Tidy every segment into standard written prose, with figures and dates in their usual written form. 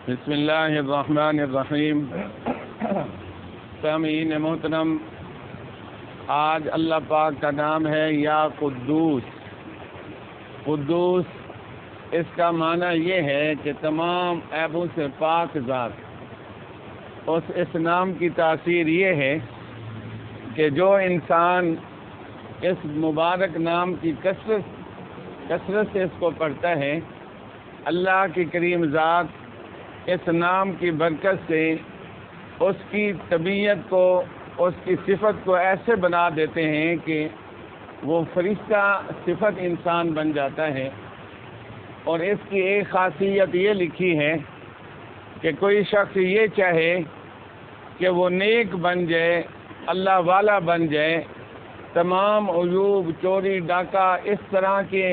بسم اللہ الرحمن الرحیم۔ سامعین محترم، آج اللہ پاک کا نام ہے یا قدوس۔ قدوس اس کا معنی یہ ہے کہ تمام عیبوں سے پاک ذات۔ اس نام کی تاثیر یہ ہے کہ جو انسان اس مبارک نام کی کثرت سے اس کو پڑھتا ہے، اللہ کی کریم ذات اس نام کی برکت سے اس کی طبیعت کو، اس کی صفت کو ایسے بنا دیتے ہیں کہ وہ فرشتہ صفت انسان بن جاتا ہے۔ اور اس کی ایک خاصیت یہ لکھی ہے کہ کوئی شخص یہ چاہے کہ وہ نیک بن جائے، اللہ والا بن جائے، تمام عیوب، چوری ڈاکہ اس طرح کے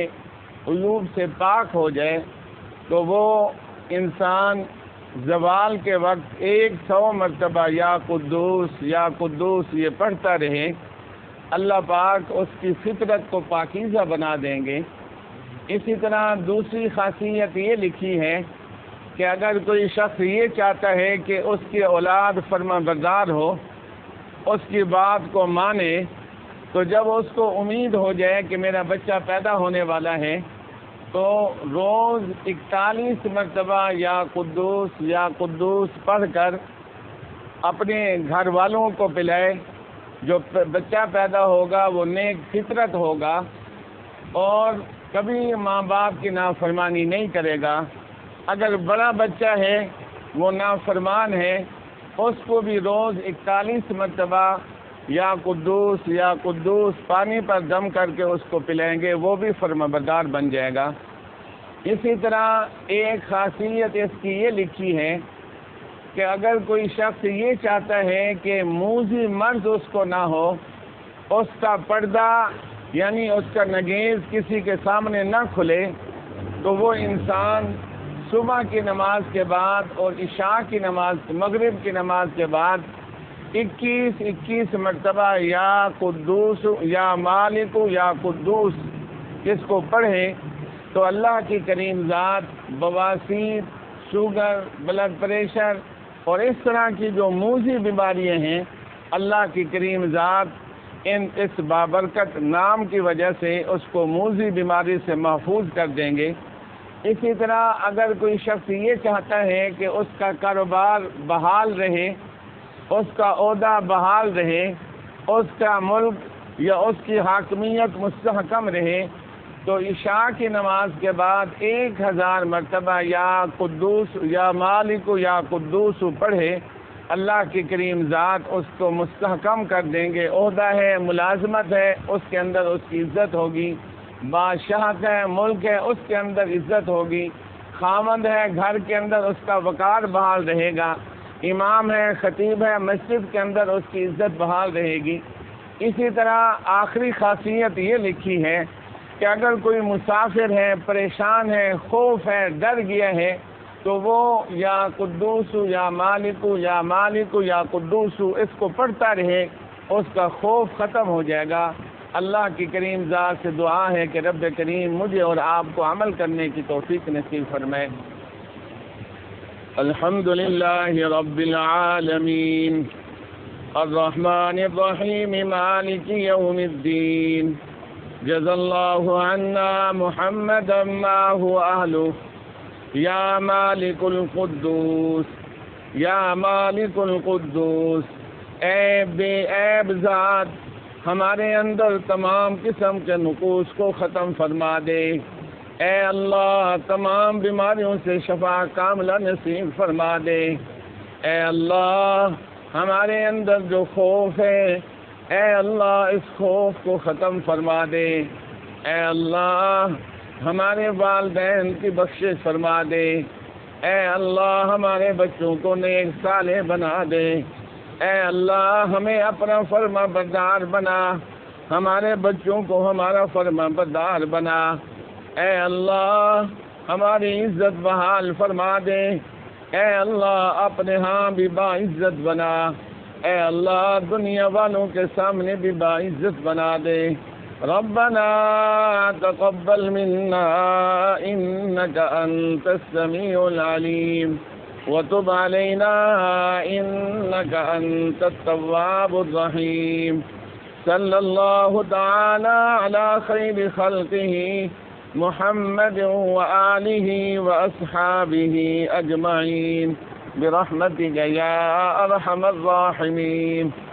عیوب سے پاک ہو جائے، تو وہ انسان زوال کے وقت 100 مرتبہ یا قدوس یہ پڑھتا رہے، اللہ پاک اس کی فطرت کو پاکیزہ بنا دیں گے۔ اسی طرح دوسری خاصیت یہ لکھی ہے کہ اگر کوئی شخص یہ چاہتا ہے کہ اس کی اولاد فرما بردار ہو، اس کی بات کو مانے، تو جب اس کو امید ہو جائے کہ میرا بچہ پیدا ہونے والا ہے، تو روز 41 مرتبہ یا قدوس پڑھ کر اپنے گھر والوں کو پلائے۔ جو بچہ پیدا ہوگا وہ نیک فطرت ہوگا اور کبھی ماں باپ کی نافرمانی نہیں کرے گا۔ اگر بڑا بچہ ہے وہ نافرمان ہے، اس کو بھی روز 41 مرتبہ یا قدوس پانی پر دم کر کے اس کو پلائیں گے، وہ بھی فرمانبردار بن جائے گا۔ اسی طرح ایک خاصیت اس کی یہ لکھی ہے کہ اگر کوئی شخص یہ چاہتا ہے کہ موذی مرض اس کو نہ ہو، اس کا پردہ یعنی اس کا نگیز کسی کے سامنے نہ کھلے، تو وہ انسان صبح کی نماز کے بعد اور عشاء کی نماز، مغرب کی نماز کے بعد 21 مرتبہ یا قدوس یا مالک یا قدوس اس کو پڑھے، تو اللہ کی کریم ذات بواسیر، شوگر، بلڈ پریشر اور اس طرح کی جو موذی بیماریاں ہیں، اللہ کی کریم ذات اس بابرکت نام کی وجہ سے اس کو موذی بیماری سے محفوظ کر دیں گے۔ اسی طرح اگر کوئی شخص یہ چاہتا ہے کہ اس کا کاروبار بحال رہے، اس کا عہدہ بحال رہے، اس کا ملک یا اس کی حاکمیت مستحکم رہے، تو عشاء کی نماز کے بعد 1000 مرتبہ یا قدوس یا مالک یا قدوس پڑھے، اللہ کی کریم ذات اس کو مستحکم کر دیں گے۔ عہدہ ہے، ملازمت ہے، اس کے اندر اس کی عزت ہوگی، بادشاہت ہے، ملک ہے، اس کے اندر عزت ہوگی، خاوند ہے، گھر کے اندر اس کا وقار بحال رہے گا، امام ہے، خطیب ہے، مسجد کے اندر اس کی عزت بحال رہے گی۔ اسی طرح آخری خاصیت یہ لکھی ہے کہ اگر کوئی مسافر ہے، پریشان ہے، خوف ہے، ڈر گیا ہے، تو وہ یا قدوس یا مالک یا قدوس اس کو پڑھتا رہے، اس کا خوف ختم ہو جائے گا۔ اللہ کی کریم ذات سے دعا ہے کہ رب کریم مجھے اور آپ کو عمل کرنے کی توفیق نصیب فرمائے۔ الحمدللہ رب العالمین الرحمن الرحیم مالک یوم الدین جزا اللہ عنا محمدا ما هو اہلہ یا مالک القدوس، اے بے عیب ذات، ہمارے اندر تمام قسم کے نقوص کو ختم فرما دے۔ اے اللہ، تمام بیماریوں سے شفا کاملہ نصیب فرما دے۔ اے اللہ، ہمارے اندر جو خوف ہے، اے اللہ اس خوف کو ختم فرما دے۔ اے اللہ، ہمارے والدین کی بخشش فرما دے۔ اے اللہ، ہمارے بچوں کو نیک صالح بنا دے۔ اے اللہ، ہمیں اپنا فرما بردار بنا، ہمارے بچوں کو ہمارا فرما بردار بنا۔ اے اللہ، ہماری عزت بحال فرما دے۔ اے اللہ، اپنے ہاں بھی باعزت بنا۔ اے اللہ، دنیا والوں کے سامنے بھی باعزت بنا دے۔ ربنا تقبل منا إنك أنت السميع العليم وتب علينا إنك أنت التواب الرحيم. صلى الله تعالى على خير خلقه محمد وآله وأصحابه أجمعين برحمتك يا أرحم الراحمين.